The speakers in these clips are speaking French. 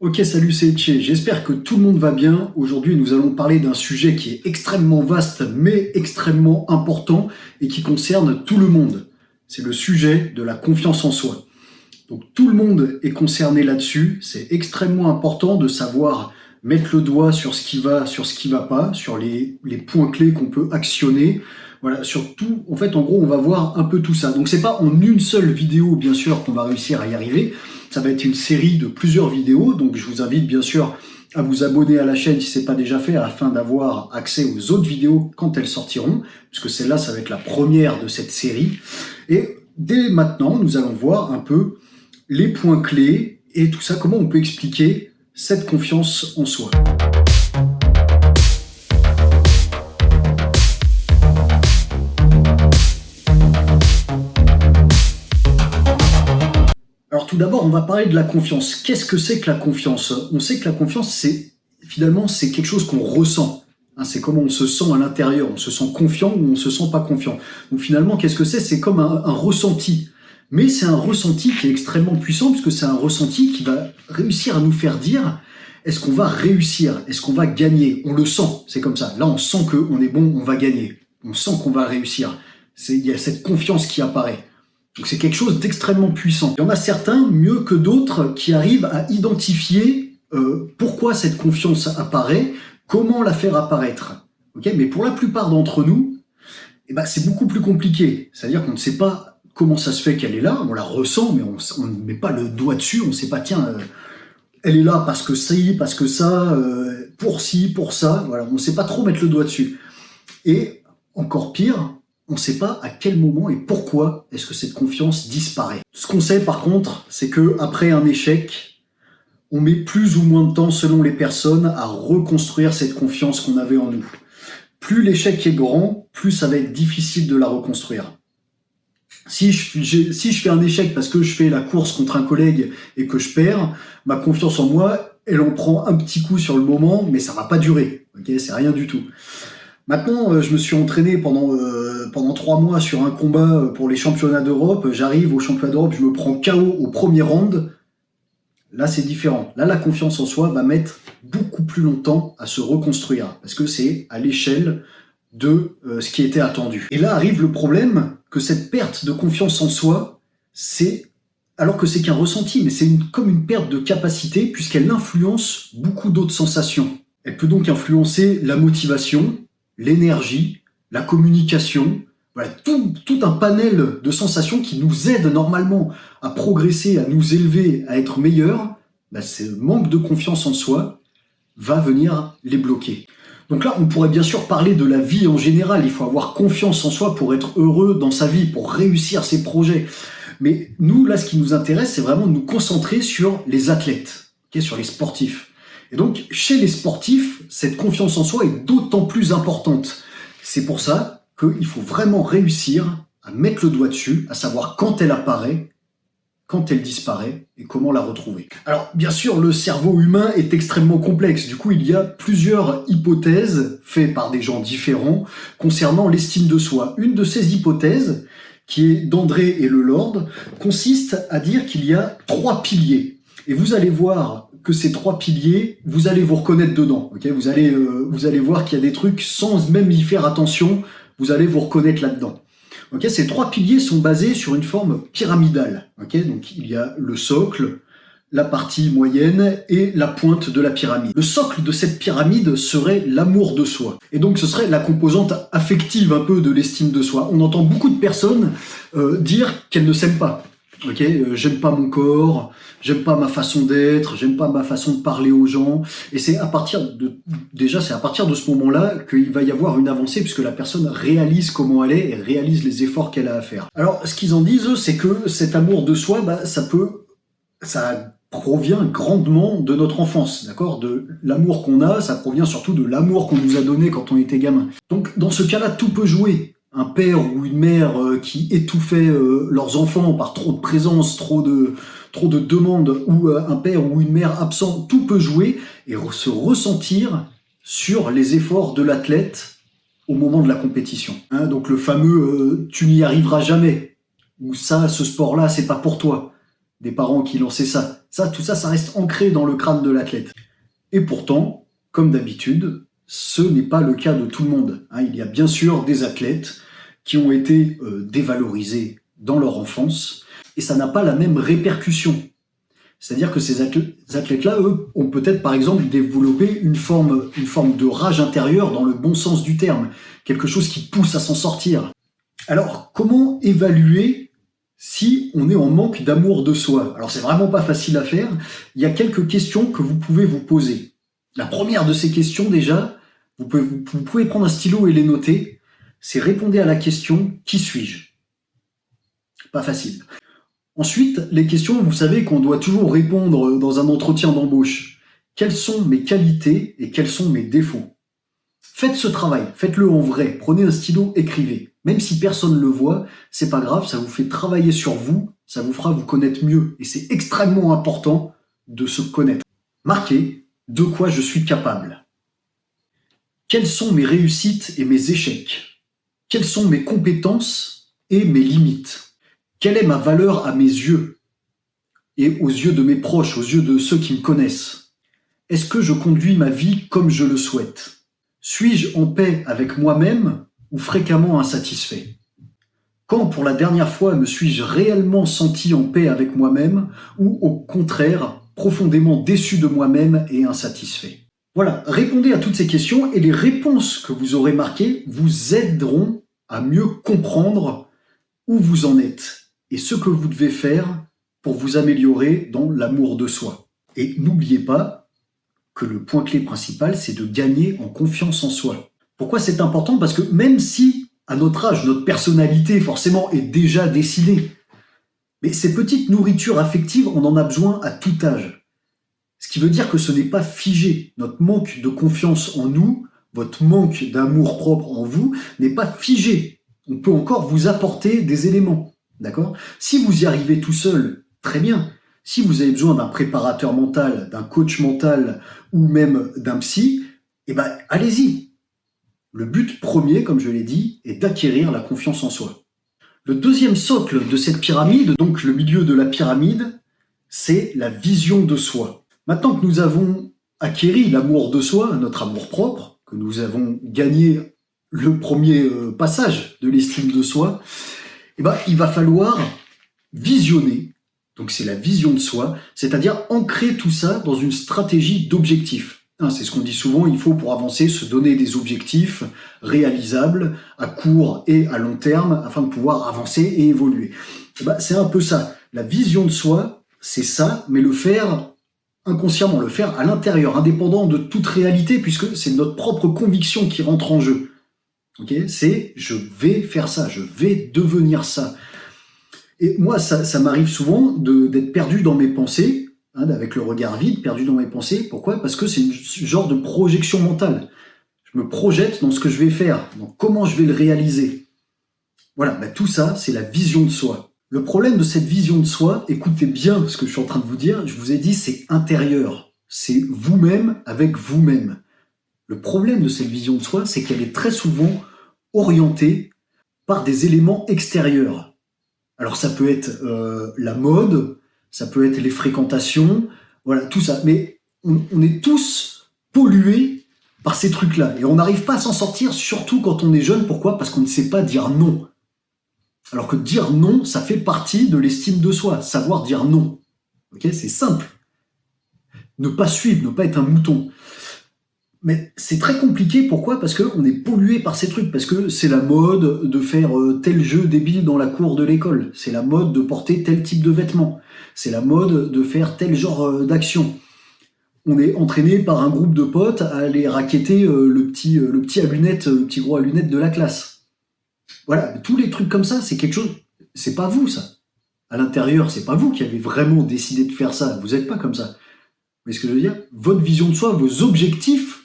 Ok, salut, c'est Etché. J'espère que tout le monde va bien. Aujourd'hui, nous allons parler d'un sujet qui est extrêmement vaste, mais extrêmement important et qui concerne tout le monde. C'est le sujet de la confiance en soi. Donc, tout le monde est concerné là-dessus. C'est extrêmement important de savoir mettre le doigt sur ce qui va pas, sur les points clés qu'on peut actionner. Voilà, surtout, en fait, en gros, on va voir un peu tout ça. Donc, c'est pas en une seule vidéo, bien sûr, qu'on va réussir à y arriver. Ça va être une série de plusieurs vidéos, donc je vous invite bien sûr à vous abonner à la chaîne si ce n'est pas déjà fait, afin d'avoir accès aux autres vidéos quand elles sortiront, puisque celle-là, ça va être la première de cette série. Et dès maintenant, nous allons voir un peu les points clés et tout ça, comment on peut expliquer cette confiance en soi. Alors tout d'abord, on va parler de la confiance. Qu'est-ce que c'est que la confiance? On sait que la confiance, c'est quelque chose qu'on ressent. C'est comment on se sent à l'intérieur. On se sent confiant ou on se sent pas confiant. Donc finalement, qu'est-ce que c'est? C'est comme un ressenti. Mais c'est un ressenti qui est extrêmement puissant puisque c'est un ressenti qui va réussir à nous faire dire est-ce qu'on va réussir? Est-ce qu'on va gagner? On le sent, c'est comme ça. Là, on sent qu'on est bon, on va gagner. On sent qu'on va réussir. Il y a cette confiance qui apparaît. Donc c'est quelque chose d'extrêmement puissant. Il y en a certains, mieux que d'autres, qui arrivent à identifier pourquoi cette confiance apparaît, comment la faire apparaître. Okay, mais pour la plupart d'entre nous, c'est beaucoup plus compliqué. C'est-à-dire qu'on ne sait pas comment ça se fait qu'elle est là, on la ressent, mais on ne met pas le doigt dessus, on ne sait pas, tiens, elle est là parce que ci, parce que ça, pour ci, pour ça, voilà, on ne sait pas trop mettre le doigt dessus. Et encore pire, on ne sait pas à quel moment et pourquoi est-ce que cette confiance disparaît. Ce qu'on sait par contre, c'est que après un échec, on met plus ou moins de temps selon les personnes à reconstruire cette confiance qu'on avait en nous. Plus l'échec est grand, plus ça va être difficile de la reconstruire. Si je fais un échec parce que je fais la course contre un collègue et que je perds, ma confiance en moi, elle en prend un petit coup sur le moment, mais ça va pas durer. Okay, c'est rien du tout. Maintenant, je me suis entraîné pendant 3 mois sur un combat pour les championnats d'Europe. J'arrive au championnat d'Europe, je me prends KO au premier round. Là, c'est différent. Là, la confiance en soi va mettre beaucoup plus longtemps à se reconstruire parce que c'est à l'échelle de ce qui était attendu. Et là arrive le problème que cette perte de confiance en soi, alors que c'est qu'un ressenti, mais c'est comme une perte de capacité puisqu'elle influence beaucoup d'autres sensations. Elle peut donc influencer la motivation, l'énergie, la communication, voilà, tout un panel de sensations qui nous aident normalement à progresser, à nous élever, à être meilleurs. Ce manque de confiance en soi va venir les bloquer. Donc là, on pourrait bien sûr parler de la vie en général. Il faut avoir confiance en soi pour être heureux dans sa vie, pour réussir ses projets. Mais nous, là, ce qui nous intéresse, c'est vraiment de nous concentrer sur les athlètes, sur les sportifs. Et donc, chez les sportifs, cette confiance en soi est d'autant plus importante. C'est pour ça qu'il faut vraiment réussir à mettre le doigt dessus, à savoir quand elle apparaît, quand elle disparaît et comment la retrouver. Alors, bien sûr, le cerveau humain est extrêmement complexe. Du coup, il y a plusieurs hypothèses faites par des gens différents concernant l'estime de soi. Une de ces hypothèses, qui est d'André et Lelord, consiste à dire qu'il y a 3 piliers. Et vous allez voir que ces 3 piliers, vous allez vous reconnaître dedans. Okay, vous allez voir qu'il y a des trucs, sans même y faire attention, vous allez vous reconnaître là-dedans. Okay, ces 3 piliers sont basés sur une forme pyramidale. Okay, donc il y a le socle, la partie moyenne et la pointe de la pyramide. Le socle de cette pyramide serait l'amour de soi. Et donc ce serait la composante affective un peu de l'estime de soi. On entend beaucoup de personnes dire qu'elles ne s'aiment pas. Okay, j'aime pas mon corps, j'aime pas ma façon d'être, j'aime pas ma façon de parler aux gens. Et c'est à partir de ce moment-là qu'il va y avoir une avancée puisque la personne réalise comment elle est et réalise les efforts qu'elle a à faire. Alors, ce qu'ils en disent, eux, c'est que cet amour de soi, ça provient grandement de notre enfance, d'accord? De l'amour qu'on a, ça provient surtout de l'amour qu'on nous a donné quand on était gamin. Donc, dans ce cas-là, tout peut jouer. Un père ou une mère qui étouffait leurs enfants par trop de présence, trop de demandes, ou un père ou une mère absent, tout peut jouer et se ressentir sur les efforts de l'athlète au moment de la compétition. Donc le fameux tu n'y arriveras jamais, ou ça, ce sport-là, c'est pas pour toi. des parents qui lançaient ça. Tout ça, ça reste ancré dans le crâne de l'athlète. Et pourtant, comme d'habitude, ce n'est pas le cas de tout le monde. Il y a bien sûr des athlètes qui ont été dévalorisés dans leur enfance, et ça n'a pas la même répercussion. C'est-à-dire que ces athlètes-là, eux, ont peut-être, par exemple, développé une forme de rage intérieure dans le bon sens du terme, quelque chose qui pousse à s'en sortir. Alors, comment évaluer si on est en manque d'amour de soi? Alors, c'est vraiment pas facile à faire. Il y a quelques questions que vous pouvez vous poser. La première de ces questions, déjà, vous pouvez prendre un stylo et les noter. C'est répondez à la question « Qui suis-je » Pas facile. Ensuite, les questions, vous savez qu'on doit toujours répondre dans un entretien d'embauche. Quelles sont mes qualités et quels sont mes défauts? Faites ce travail, faites-le en vrai. Prenez un stylo, écrivez. Même si personne ne le voit, c'est pas grave, ça vous fait travailler sur vous, ça vous fera vous connaître mieux. Et c'est extrêmement important de se connaître. Marquez de quoi je suis capable. Quelles sont mes réussites et mes échecs? Quelles sont mes compétences et mes limites? Quelle est ma valeur à mes yeux et aux yeux de mes proches, aux yeux de ceux qui me connaissent? Est-ce que je conduis ma vie comme je le souhaite? Suis-je en paix avec moi-même ou fréquemment insatisfait? Quand pour la dernière fois me suis-je réellement senti en paix avec moi-même ou au contraire profondément déçu de moi-même et insatisfait? Voilà, répondez à toutes ces questions et les réponses que vous aurez marquées vous aideront à mieux comprendre où vous en êtes et ce que vous devez faire pour vous améliorer dans l'amour de soi. Et n'oubliez pas que le point clé principal, c'est de gagner en confiance en soi. Pourquoi c'est important? Parce que même si, à notre âge, notre personnalité, forcément, est déjà dessinée, mais ces petites nourritures affectives, on en a besoin à tout âge. Ce qui veut dire que ce n'est pas figé. Notre manque de confiance en nous, votre manque d'amour propre en vous, n'est pas figé. On peut encore vous apporter des éléments. D'accord? Si vous y arrivez tout seul, très bien. Si vous avez besoin d'un préparateur mental, d'un coach mental ou même d'un psy, allez-y. Le but premier, comme je l'ai dit, est d'acquérir la confiance en soi. Le deuxième socle de cette pyramide, donc le milieu de la pyramide, c'est la vision de soi. Maintenant que nous avons acquéri l'amour de soi, notre amour propre, que nous avons gagné le premier passage de l'estime de soi, il va falloir visionner, donc c'est la vision de soi, c'est-à-dire ancrer tout ça dans une stratégie d'objectifs. C'est ce qu'on dit souvent, il faut pour avancer se donner des objectifs réalisables à court et à long terme afin de pouvoir avancer et évoluer. C'est un peu ça. La vision de soi, c'est ça, mais le faire inconsciemment, le faire à l'intérieur, indépendant de toute réalité, puisque c'est notre propre conviction qui rentre en jeu. Okay, c'est je vais faire ça, je vais devenir ça. Et moi, ça m'arrive souvent d'être perdu dans mes pensées, avec le regard vide, perdu dans mes pensées. Pourquoi? Parce que c'est un genre de projection mentale. Je me projette dans ce que je vais faire, dans comment je vais le réaliser. Voilà, tout ça, c'est la vision de soi. Le problème de cette vision de soi, écoutez bien ce que je suis en train de vous dire, je vous ai dit, c'est intérieur. C'est vous-même avec vous-même. Le problème de cette vision de soi, c'est qu'elle est très souvent orientée par des éléments extérieurs. Alors ça peut être la mode, ça peut être les fréquentations, voilà, tout ça. Mais on est tous pollués par ces trucs-là. Et on n'arrive pas à s'en sortir, surtout quand on est jeune. Pourquoi? Parce qu'on ne sait pas dire non. Alors que dire non, ça fait partie de l'estime de soi, savoir dire non. Okay, c'est simple. Ne pas suivre, ne pas être un mouton. Mais c'est très compliqué, pourquoi? Parce qu'on est pollué par ces trucs, parce que c'est la mode de faire tel jeu débile dans la cour de l'école, c'est la mode de porter tel type de vêtements, c'est la mode de faire tel genre d'action. On est entraîné par un groupe de potes à aller racketter le petit à lunettes, le petit gros à lunettes de la classe. Voilà, tous les trucs comme ça, c'est quelque chose, c'est pas vous ça. À l'intérieur, c'est pas vous qui avez vraiment décidé de faire ça, vous êtes pas comme ça. Vous voyez ce que je veux dire? Votre vision de soi, vos objectifs,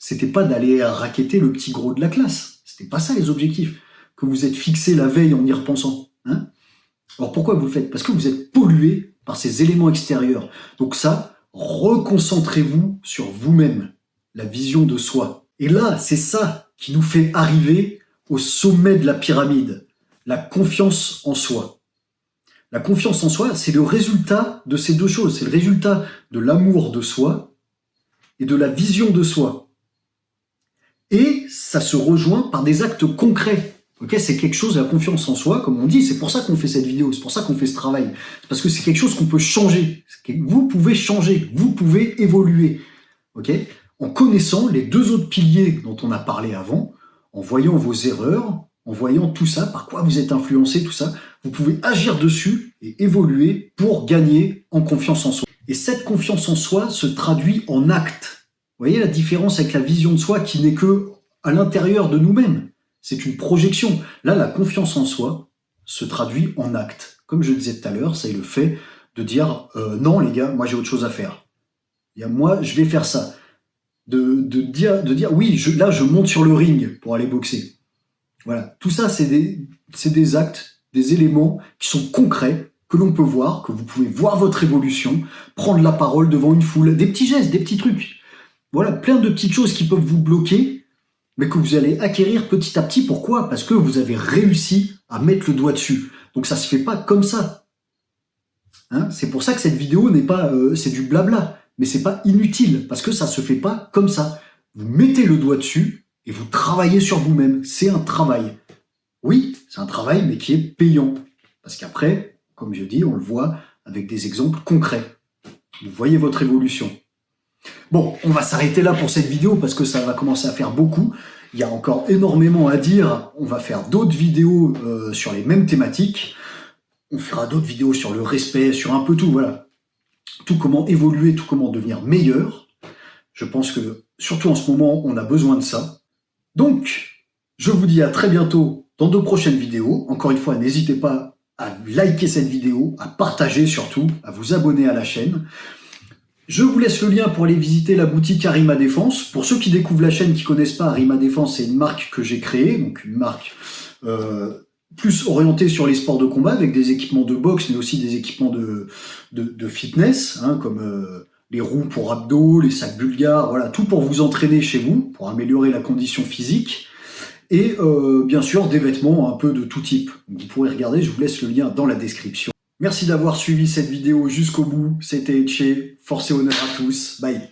c'était pas d'aller racketter le petit gros de la classe. C'était pas ça les objectifs que vous êtes fixés la veille en y repensant. Alors pourquoi vous le faites? Parce que vous êtes pollué par ces éléments extérieurs. Donc ça, reconcentrez-vous sur vous-même, la vision de soi. Et là, c'est ça qui nous fait arriver au sommet de la pyramide, la confiance en soi. La confiance en soi, c'est le résultat de ces deux choses. C'est le résultat de l'amour de soi et de la vision de soi. Et ça se rejoint par des actes concrets. Okay, c'est quelque chose, la confiance en soi, comme on dit, c'est pour ça qu'on fait cette vidéo, c'est pour ça qu'on fait ce travail. C'est parce que c'est quelque chose qu'on peut changer. Vous pouvez changer, vous pouvez évoluer. Okay, en connaissant les deux autres piliers dont on a parlé avant, en voyant vos erreurs, en voyant tout ça, par quoi vous êtes influencé, tout ça, vous pouvez agir dessus et évoluer pour gagner en confiance en soi. Et cette confiance en soi se traduit en actes. Vous voyez la différence avec la vision de soi qui n'est que à l'intérieur de nous-mêmes. C'est une projection. Là, la confiance en soi se traduit en actes. Comme je disais tout à l'heure, c'est le fait de dire non les gars, moi j'ai autre chose à faire. Moi, je vais faire ça. De dire oui, là je monte sur le ring pour aller boxer. Voilà, tout ça c'est des actes, des éléments qui sont concrets, que l'on peut voir, que vous pouvez voir votre évolution, prendre la parole devant une foule, des petits gestes, des petits trucs. Voilà, plein de petites choses qui peuvent vous bloquer, mais que vous allez acquérir petit à petit. Pourquoi? Parce que vous avez réussi à mettre le doigt dessus. Donc ça se fait pas comme ça. Hein, c'est pour ça que cette vidéo n'est pas, c'est du blabla, mais c'est pas inutile, parce que ça se fait pas comme ça. Vous mettez le doigt dessus et vous travaillez sur vous-même. C'est un travail. Oui, c'est un travail, mais qui est payant. Parce qu'après, comme je dis, on le voit avec des exemples concrets. Vous voyez votre évolution. Bon, on va s'arrêter là pour cette vidéo parce que ça va commencer à faire beaucoup. Il y a encore énormément à dire. On va faire d'autres vidéos sur les mêmes thématiques. On fera d'autres vidéos sur le respect, sur un peu tout, voilà. Tout comment évoluer, tout comment devenir meilleur. Je pense que, surtout en ce moment, on a besoin de ça. Donc, je vous dis à très bientôt dans de prochaines vidéos. Encore une fois, n'hésitez pas à liker cette vidéo, à partager surtout, à vous abonner à la chaîne. Je vous laisse le lien pour aller visiter la boutique Arima Défense. Pour ceux qui découvrent la chaîne, qui ne connaissent pas, Arima Défense, c'est une marque que j'ai créée, donc une marque plus orientée sur les sports de combat, avec des équipements de boxe, mais aussi des équipements de fitness, hein, comme les roues pour abdos, les sacs bulgares, voilà, tout pour vous entraîner chez vous, pour améliorer la condition physique. Et bien sûr, des vêtements un peu de tout type. Donc, vous pourrez regarder, je vous laisse le lien dans la description. Merci d'avoir suivi cette vidéo jusqu'au bout. C'était Etche. Force et honneur à tous. Bye.